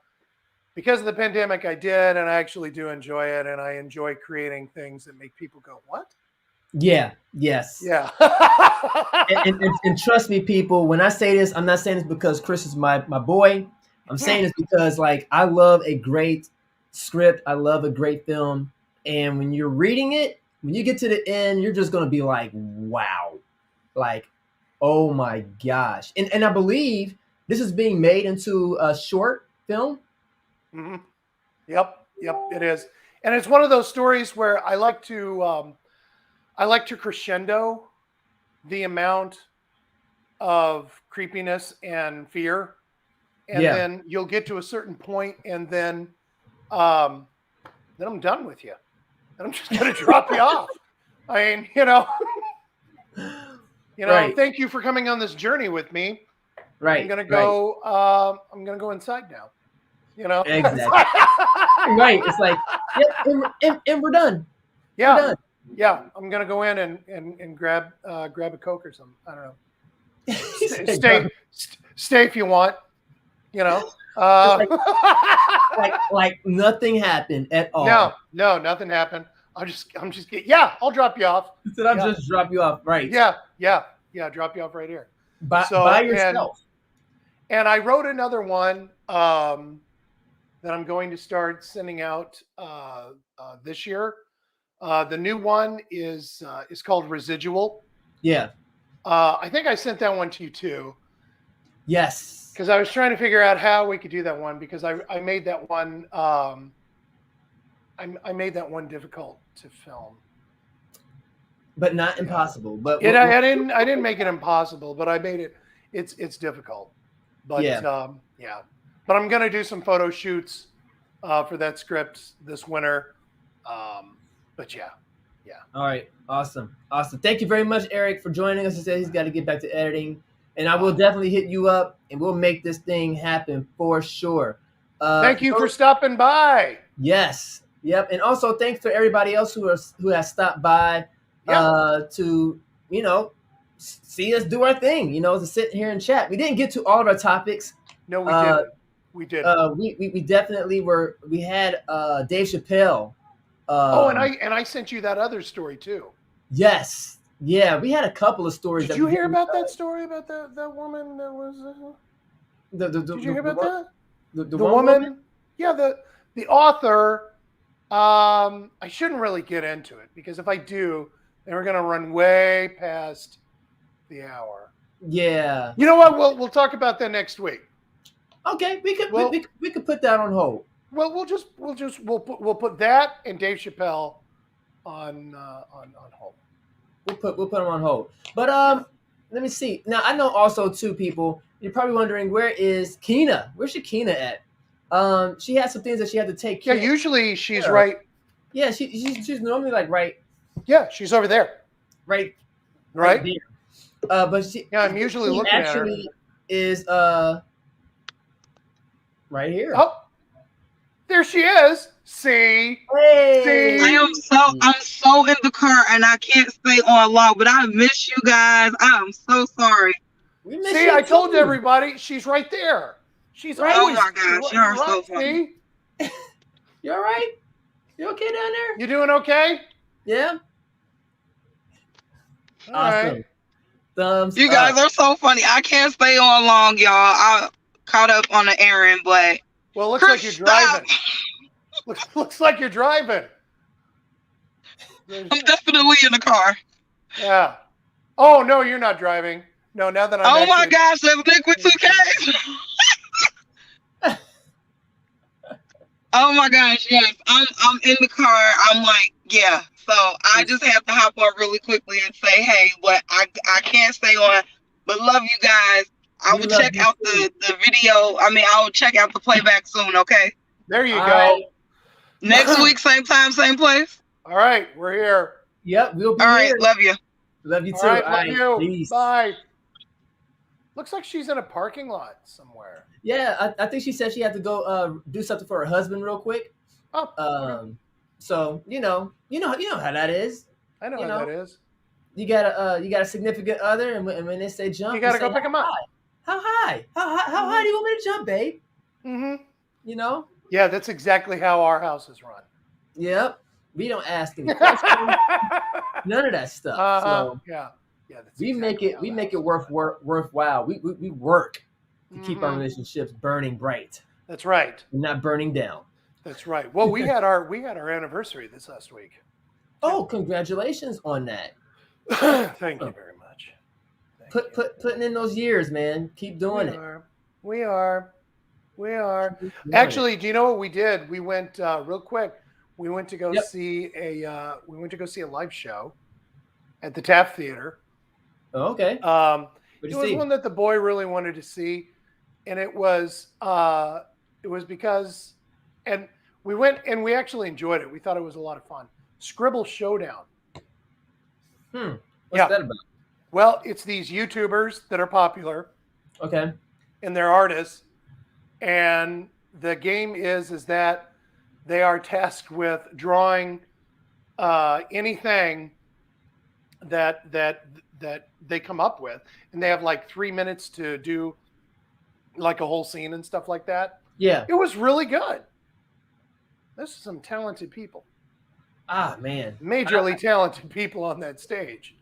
because of the pandemic, I did, and I actually do enjoy it. And I enjoy creating things that make people go, what? Yeah. Yes. Yeah. and trust me, people, when I say this, I'm not saying this because Chris is my boy. I'm saying this because, like, I love a great script. I love a great film. And when you're reading it, when you get to the end, you're just going to be like, wow. Like, oh my gosh. And I believe this is being made into a short film. Mm-hmm. Yep, it is. And it's one of those stories where I like to crescendo the amount of creepiness and fear. And then you'll get to a certain point, and then I'm done with you. And I'm just going to drop you off. I mean, Right. Thank you for coming on this journey with me. Right. I'm gonna go. I'm gonna go inside now. Exactly. Right. It's like, yep, and we're done. Yeah. We're done. Yeah. I'm gonna go in and grab a Coke or something. I don't know. Stay if you want. Like nothing happened at all. No, nothing happened. I'm just yeah, I'll drop you off. He said, I'll just drop you off. Right. Yeah, drop you off right here. By yourself. And I wrote another one that I'm going to start sending out this year. The new one is called Residual. Yeah. I think I sent that one to you too. Yes. Because I was trying to figure out how we could do that one, because I made that one I made that one difficult to film. But not impossible. But I didn't make it impossible, but I made it. It's difficult. But But I'm gonna do some photo shoots for that script this winter. But yeah. All right. Awesome. Thank you very much, Eric, for joining us. He said he's got to get back to editing, and I will definitely hit you up, and we'll make this thing happen for sure. Thank you for stopping by. Yes. Yep. And also thanks to everybody else who has stopped by to, see us do our thing, to sit here and chat. We didn't get to all of our topics. No, we didn't. We did. We definitely were. We had Dave Chappelle. And I sent you that other story too. Yes. Yeah, we had a couple of stories. Did you hear about that story about that woman that was? Did you hear about that? The woman? Yeah, the author. I shouldn't really get into it, because if I do, then we're gonna run way past the hour. Yeah. You know what? We'll talk about that next week. Okay, we could put that on hold. Well, we'll put that and Dave Chappelle on hold. We'll put them on hold. But let me see. Now I know also two people. You're probably wondering where is Keena? Where's Shakina at? She had some things that she had to take Yeah, care. usually she's right. Yeah, she's normally like right. Yeah, she's over there. Right Right. there. But she. Yeah, I'm usually looking at her. Actually, is right here. Oh, there she is. See. Hey. I'm so in the car and I can't stay on long, but I miss you guys. I'm so sorry. We miss See, you I told too. everybody she's right there. She's Right? always. Oh my gosh, you're so funny. See? You all right? You okay down there? You doing okay? Yeah. All Awesome. right. Thumbs You guys are so funny. I can't stay on long, y'all. I caught up on the errand, but Well, it looks like you're driving. Looks like you're driving. I'm definitely in the car. Yeah. Oh no, you're not driving. No, now that I'm. Oh my gosh, that's Liquid 2K. Oh my gosh, yes. I'm in the car. I'm like, yeah. So I just have to hop on really quickly and say, hey, but I can't stay on. But love you guys. I will check out the video. I mean, I will check out the playback soon, okay? There you All go. right. Next week, same time, same place. All right, we're here. Yep, we'll be All here. right, love you. Love you too. All right, love you. Peace. Bye. Looks like she's in a parking lot somewhere. Yeah, I think she said she had to go do something for her husband real quick. Oh. Okay. So you know how that is. I know how that is. You got a significant other, and when they say jump, You got to go pick them up. How high? How high do you want me to jump, babe? Mm-hmm. You know? Yeah, that's exactly how our house is run. Yep. We don't ask any questions. None of that stuff. So yeah. That's we make it worthwhile. We work to keep our relationships burning bright. That's right. And not burning down. That's right. Well, we had our anniversary this last week. Oh, congratulations on that. Thank you very much. Putting in those years, man. Keep doing it. We are. Actually, do you know what we did? We went real quick. We went to go see a live show at the Taft Theater. Oh, okay. It was one that the boy really wanted to see, and it was because, and we went and we actually enjoyed it. We thought it was a lot of fun. Scribble Showdown. What's that about? Well, it's these YouTubers that are popular. Okay. And they're artists, and the game is that they are tasked with drawing anything that they come up with, and they have like 3 minutes to do like a whole scene and stuff like that. Yeah, it was really good. This is some talented people. Ah, man, majorly talented people on that stage.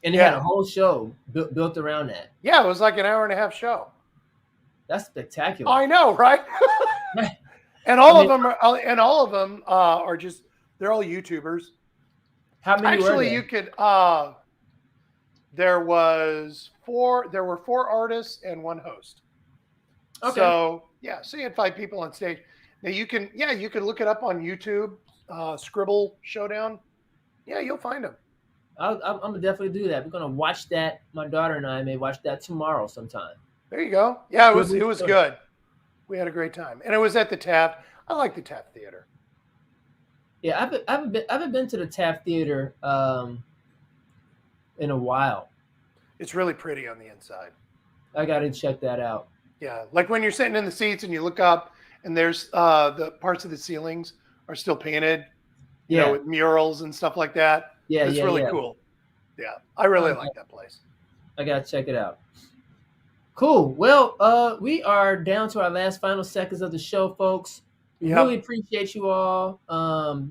And they had a whole show built around that. Yeah, it was like an 1.5 hour show. That's spectacular. I know, right? And all of them are just, they're all YouTubers. How many Actually, were there? you could there were 4 artists and 1 host. Okay. So yeah, so you had 5 people on stage. Now you can look it up on YouTube, Scribble Showdown. Yeah, you'll find them. I'm gonna definitely do that. We're gonna watch that. My daughter and I may watch that tomorrow sometime. There you go. Yeah, it was good. We had a great time, and it was at the Taft. I like the Taft Theater. Yeah, I haven't been to the Taft Theater in a while. It's really pretty on the inside. I got to check that out. Yeah, like when you're sitting in the seats and you look up, and there's the parts of the ceilings are still painted. You know, with murals and stuff like that. Yeah, it's really cool. Yeah, I really like that place. I gotta check it out. Cool. Well, we are down to our last final seconds of the show, folks. We really appreciate you all.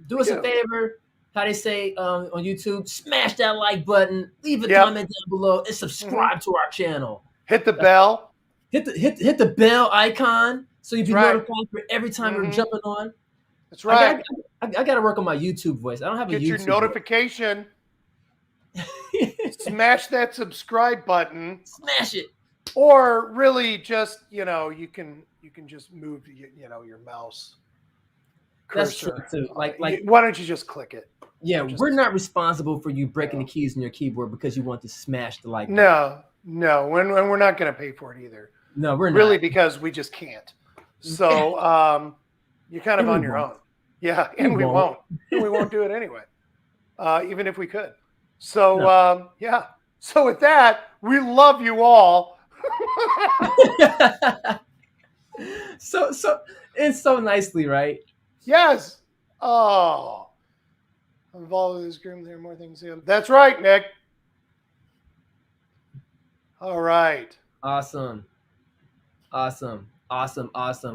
Do us a favor. How they say on YouTube, smash that like button, leave a comment down below, and subscribe to our channel. Hit the bell. Hit the bell icon so you be notified for every time we're jumping on. That's right. I got to work on my YouTube voice. I don't have a YouTube. Get your notification. Smash that subscribe button. Smash it. Or really just, you can just move, your mouse. That's true cursor. too. Like Why don't you just click it? yeah, Just- we're not responsible for you breaking No. the keys in your keyboard because you want to smash the like button. No. When we're not going to pay for it either. No, we're Really, not. because we just can't. So you're kind of And we on your won't. own. Yeah, and we won't. won't. And we won't do it anyway, even if we could. So yeah. So with that, we love you all. so it's so nicely, right? Yes. Oh. Involved with this groom, there are more things. That's right, Nick. All right. Awesome.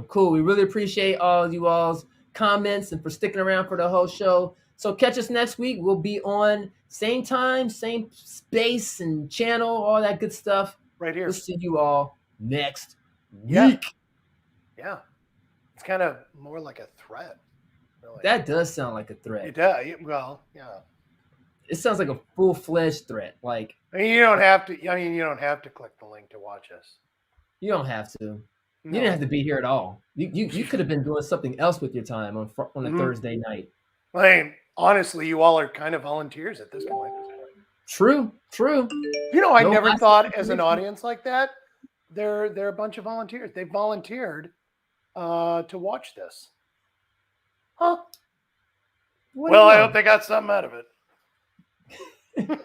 Cool. We really appreciate all you all's comments and for sticking around for the whole show. So catch us next week. We'll be on same time, same space and channel, all that good stuff. Right here. We'll see you all next Yeah. week. Yeah. It's kind of more like a threat. Really. That does sound like a threat. It does. Well, yeah. It sounds like a full-fledged threat. Like I mean, you don't have to. I mean, you don't have to click the link to watch us. you don't have to. You No. didn't have to be here at all. You could have been doing something else with your time on a Thursday night. I mean, honestly, you all are kind of volunteers at this point. True. You know, I No never hostage thought as an situation. audience like that. They're a bunch of volunteers. They volunteered to watch this. Huh? What do Well, you I know? hope they got something out of it.